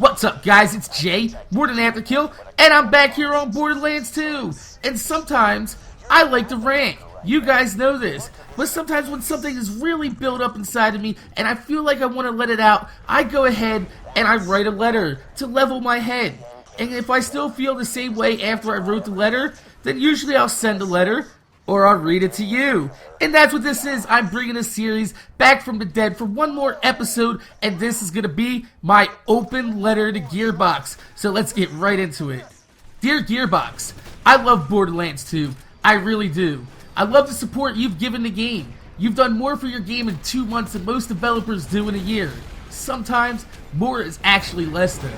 What's up, guys? It's Jay, MorninAfterKill, and I'm back here on Borderlands 2. And sometimes I like to rant. You guys know this. But sometimes when something is really built up inside of me and I feel like I want to let it out, I go ahead and I write a letter to level my head. And if I still feel the same way after I wrote the letter, then usually I'll send a letter or I'll read it to you. And that's what this is. I'm bringing a series back from the dead for one more episode, and this is going to be my open letter to Gearbox. So let's get right into it. Dear Gearbox, I love Borderlands 2. I really do. I love the support you've given the game. You've done more for your game in 2 months than most developers do in a year. Sometimes, more is actually less though.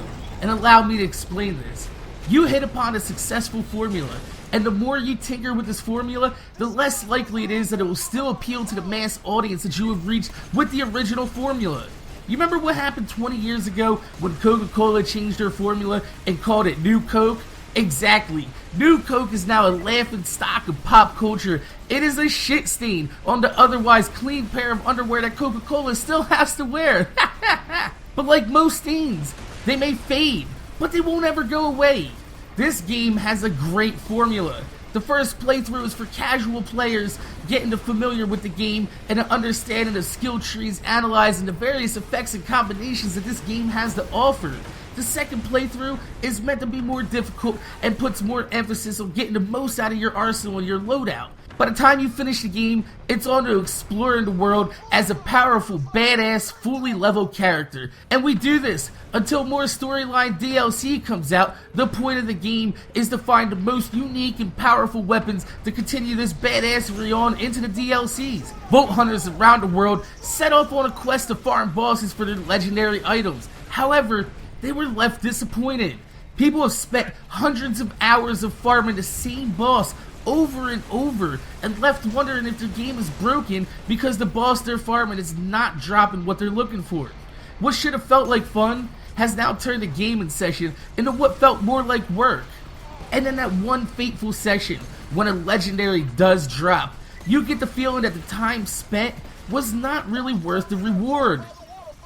And allow me to explain this. You hit upon a successful formula, and the more you tinker with this formula, the less likely it is that it will still appeal to the mass audience that you have reached with the original formula. You remember what happened 20 years ago when Coca-Cola changed their formula and called it New Coke? Exactly. New Coke is now a laughing stock of pop culture. It is a shit stain on the otherwise clean pair of underwear that Coca-Cola still has to wear. But like most stains, they may fade, but they won't ever go away. This game has a great formula. The first playthrough is for casual players getting familiar with the game and an understanding of skill trees, analyzing the various effects and combinations that this game has to offer. The second playthrough is meant to be more difficult and puts more emphasis on getting the most out of your arsenal and your loadout. By the time you finish the game, it's on to exploring the world as a powerful, badass, fully leveled character. And we do this until more storyline DLC comes out. The point of the game is to find the most unique and powerful weapons to continue this badassery on into the DLCs. Vault hunters around the world set off on a quest to farm bosses for their legendary items. However, they were left disappointed. People have spent hundreds of hours of farming the same boss over and over and left wondering if their game is broken because the boss they're farming is not dropping what they're looking for. What should have felt like fun has now turned a gaming session into what felt more like work. And then that one fateful session when a legendary does drop, you get the feeling that the time spent was not really worth the reward.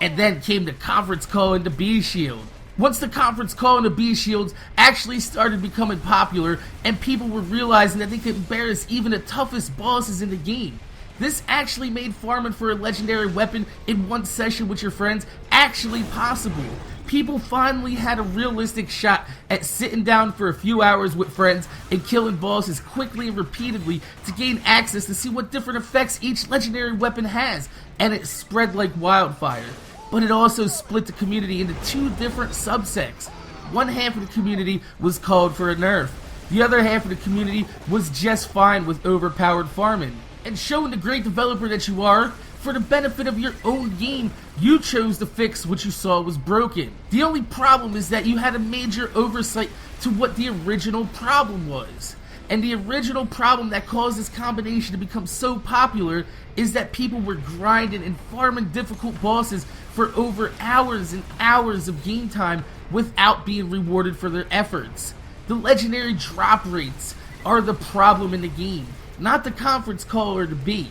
And then came the conference call into B-Shield. Once the conference call into B-Shields actually started becoming popular and people were realizing that they could embarrass even the toughest bosses in the game, this actually made farming for a legendary weapon in one session with your friends actually possible. People finally had a realistic shot at sitting down for a few hours with friends and killing bosses quickly and repeatedly to gain access to see what different effects each legendary weapon has, and it spread like wildfire. But it also split the community into two different subsects. One half of the community was called for a nerf. The other half of the community was just fine with overpowered farming. And showing the great developer that you are, for the benefit of your own game, you chose to fix what you saw was broken. The only problem is that you had a major oversight to what the original problem was. And the original problem that caused this combination to become so popular is that people were grinding and farming difficult bosses for over hours and hours of game time without being rewarded for their efforts. The legendary drop rates are the problem in the game, not the conference call or the B.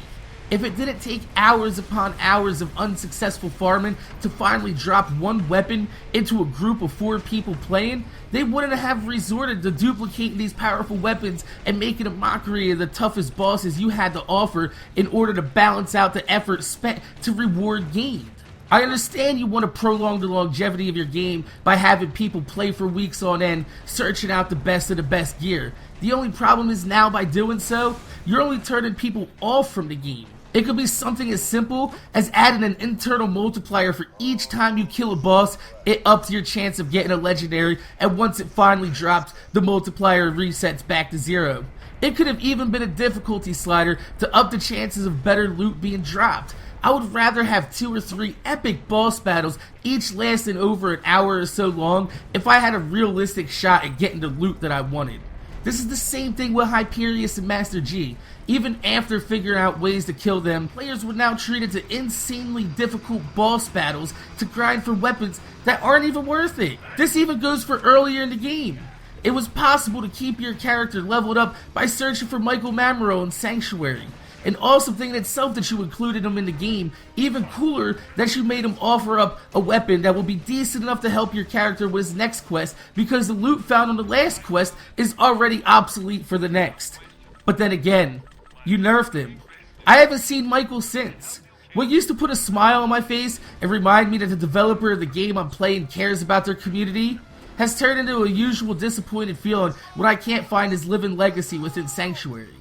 If it didn't take hours upon hours of unsuccessful farming to finally drop one weapon into a group of 4 people playing, they wouldn't have resorted to duplicating these powerful weapons and making a mockery of the toughest bosses you had to offer in order to balance out the effort spent to reward gained. I understand you want to prolong the longevity of your game by having people play for weeks on end, searching out the best of the best gear. The only problem is now by doing so, you're only turning people off from the game. It could be something as simple as adding an internal multiplier for each time you kill a boss. It ups your chance of getting a legendary, and once it finally drops, the multiplier resets back to 0. It could have even been a difficulty slider to up the chances of better loot being dropped. I would rather have 2 or 3 epic boss battles, each lasting over an hour or so long, if I had a realistic shot at getting the loot that I wanted. This is the same thing with Hyperius and Master G. Even after figuring out ways to kill them, players were now treated to insanely difficult boss battles to grind for weapons that aren't even worth it. This even goes for earlier in the game. It was possible to keep your character leveled up by searching for Michael Mamero in Sanctuary. An awesome thing in itself that you included him in the game. Even cooler that you made him offer up a weapon that will be decent enough to help your character with his next quest, because the loot found on the last quest is already obsolete for the next. But then again, you nerfed him. I haven't seen Michael since. What used to put a smile on my face and remind me that the developer of the game I'm playing cares about their community has turned into a usual disappointed feeling when I can't find his living legacy within Sanctuary.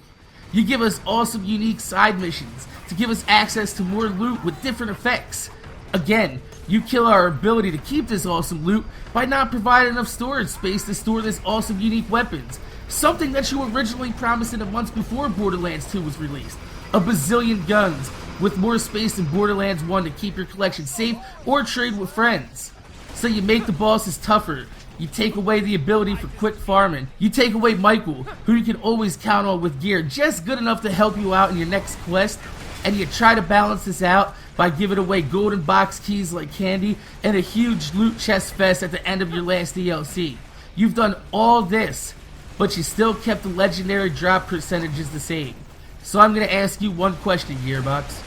You give us awesome unique side missions to give us access to more loot with different effects. Again, you kill our ability to keep this awesome loot by not providing enough storage space to store this awesome unique weapons. Something that you originally promised in the months before Borderlands 2 was released. A bazillion guns with more space than Borderlands 1 to keep your collection safe or trade with friends. So you make the bosses tougher. You take away the ability for quick farming. You take away Michael, who you can always count on with gear just good enough to help you out in your next quest. And you try to balance this out by giving away golden box keys like candy and a huge loot chest fest at the end of your last DLC. You've done all this, but you still kept the legendary drop percentages the same. So I'm going to ask you one question, Gearbox.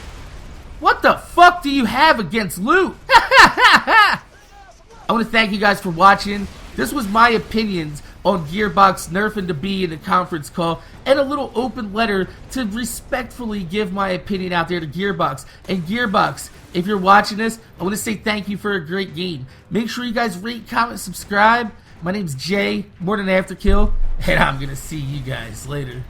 What the fuck do you have against loot? I want to thank you guys for watching. This was my opinions on Gearbox nerfing the bee in the conference call, and a little open letter to respectfully give my opinion out there to Gearbox. And Gearbox, if you're watching this, I want to say thank you for a great game. Make sure you guys rate, comment, subscribe. My name's Jay, MorninAfterKill, and I'm going to see you guys later.